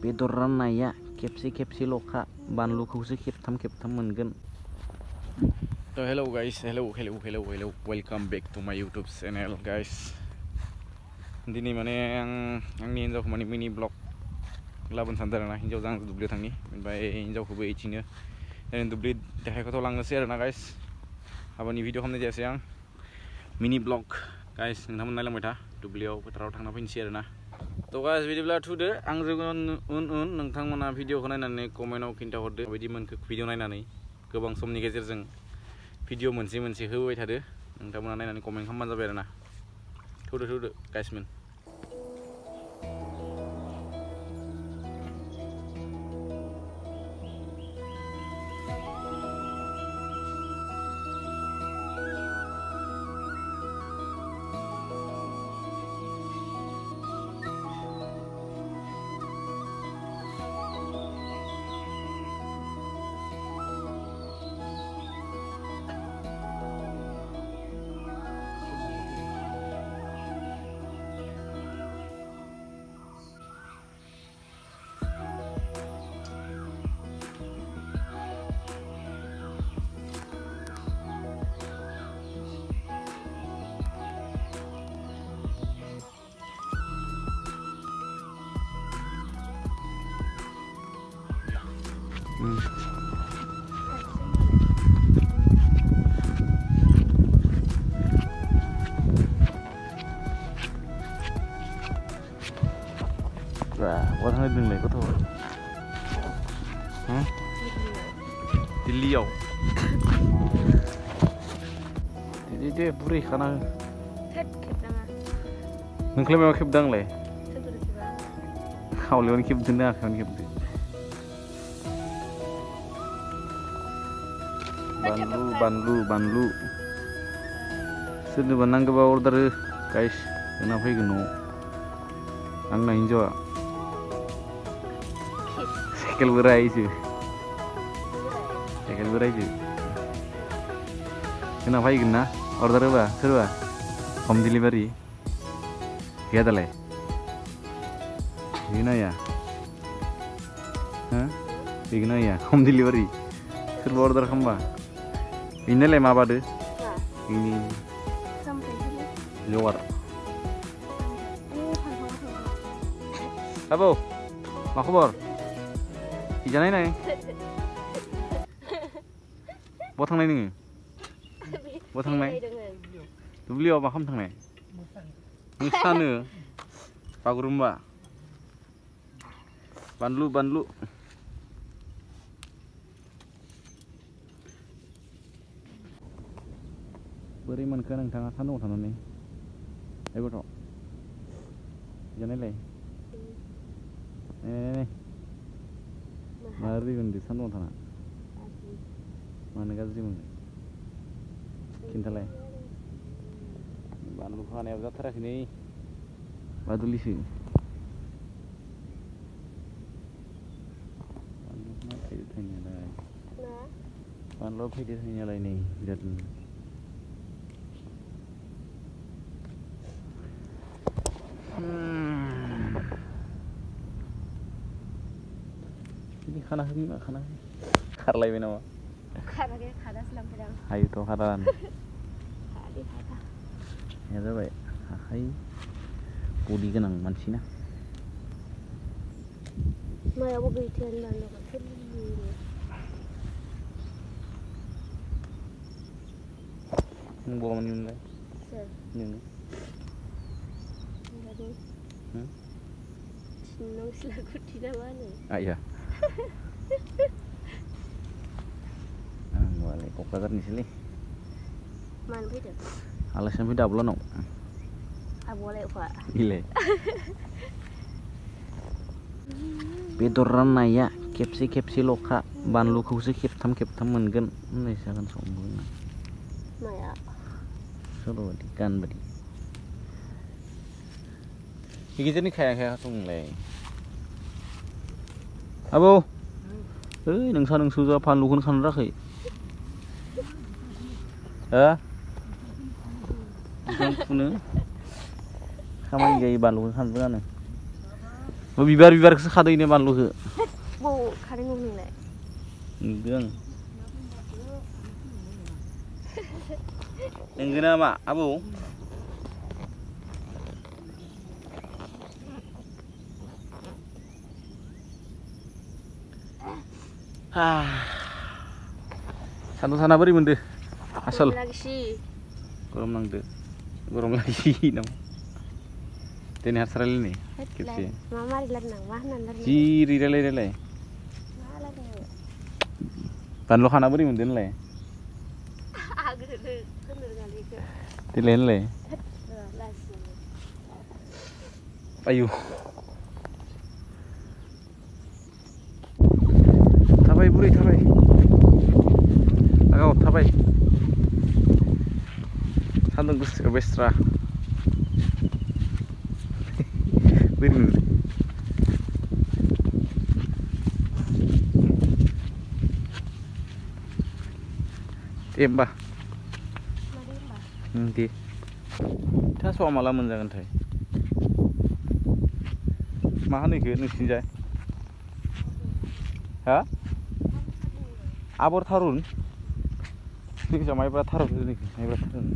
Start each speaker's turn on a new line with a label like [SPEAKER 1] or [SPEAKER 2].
[SPEAKER 1] बेदर राननाया खेबसे खेबसेल'खा बानलुखौसो खेबथाम मोनगोन। So hello guys, hello, welcome back to my YouTube channel guys. Dini माने आंनि हिन्जावखौ माने मिनि ब्लग लाबोनो सानदों आरोना। हिन्जावजों आं दुब्लियाव थांनि, ओमफ्राय हिन्जावखौबो इथिंनो दुब्लि देखायखौथ' लांनोसै आरोना गाइस। हाबानि भिडिअ खालामनाय जायासै आं, मिनि ब्लग गाइस। नोंथांमोन नायलांबाय था, दुब्लियाव फोथाराव थांना फैनोसै आरोना। थ' गाइस बिदिब्ला थुदो आंजों उन नोंथांमोना भिडिअखौ नायनानै कमेन्टआव खिन्थाहरदो माबायदि मोनखो भिडिअ नायनानै। गोबां समनि गेजेरजों भिडिअ मोनसे होबाय थादो, नोंथांमोना नायनानै कमेन्ट खालामबानो जाबाय आरोना। थुदो गाइसमोन। Wah, thằng này đừng lấy có thôi. Hả? Delhi à? Đi buri khana.
[SPEAKER 2] Thét kẹp đăng à?
[SPEAKER 1] Mình kêu mày kẹp đăng lấy.
[SPEAKER 2] Thét tôi được kẹp đăng.
[SPEAKER 1] Khảo liệu kẹp đăng à? Khảo kẹp đăng. Banlu. Sudah benang ke bawah order guys. Kenapa ini? Ang nahin jo. Cycle berai sih. Kenapa ini na? Order apa? Serba. Home delivery. Kia dalai. Ini ya. Hah? Ini ya. Home delivery. Serba order kamba. Ini le ma bade. Ini.
[SPEAKER 2] Sampai sini.
[SPEAKER 1] Luar. Abo, मा खबर? इजानाय नाय? बहा थांनाय नोङो? बहा थांनाय? दुब्लियाव मा खालामनो थांनाय? मोसानो बागुरुम्बा। बानलु। बोरै मोनखो नोंथाङा सान्दुङाव थानानै? ओइ गथ', इजानायलाय? माबोरै मोनदों सान्दुङाव थाना? मानो गाज्रि मोनो? खिन्थालाय। बानलु खानायाबो जाथाराखै नै, बादुलिसो। बानलु फैदो थांनायालाय। बानलु फैदो थांनायालाय नै बिरादनो। Ini खाना खारलायबाय नामा?
[SPEAKER 2] खाराखै, खादासो लांफैदों।
[SPEAKER 1] हायोथ' खारान।
[SPEAKER 2] खादा।
[SPEAKER 1] या जाबाय आखाइ बडि गोनां मानसि ना।
[SPEAKER 2] मायावबो गैथायानो बानलुखौ थोरलि।
[SPEAKER 1] नों बहानि मोनलाय?
[SPEAKER 2] सोर?
[SPEAKER 1] नोङो?
[SPEAKER 2] नों सिलाकुथि ना मा होनो?
[SPEAKER 1] आया। आंलाय क'क्राझारनिसोलै।
[SPEAKER 2] मानो फैदों?
[SPEAKER 1] आलासियानो फैदों आब'लानाव।
[SPEAKER 2] आब'आलाय अफा?
[SPEAKER 1] इलाय। बेदर राननाया खेबसे खेबसेल'खा बानलुखौसो खेबथाम मोनगोन होननाय जागोन संबोना।
[SPEAKER 2] माया?
[SPEAKER 1] सल' बायदि गान बायदि। गेजेरनि खाया संलाय। आबौ, ओइ नोंसो जा फानलुखौनो खानो राखै। हो? फुनो खामानि जायो बानलुखौनो खानो रोङानो। बिबारखौसो खादों बानलुखौ
[SPEAKER 2] बबाव खादों नोंलाय
[SPEAKER 1] नुदों नंगौ नामा आबौ सान्दुं साना बोरै मोनदो आसल गरम नांदो गरम लागिसि नामा दिनै हारसा रायलायनाय खेबसे जि रायलाय बानलु खाना बोरै मोनदो होनलाय देलाय होनलाय आयु थाबाय बुरै थाबाय आगाव थाबाय सान्दुं गोसा बेस्रा बोरै मोनदो दे होमबा दे थास'आ माला मोनजागोनथाय मा होनो इखो नोंसिनिजाय हा आबर थारुन जोंनिजा माइब्रा थारुन माइब्रा थारुन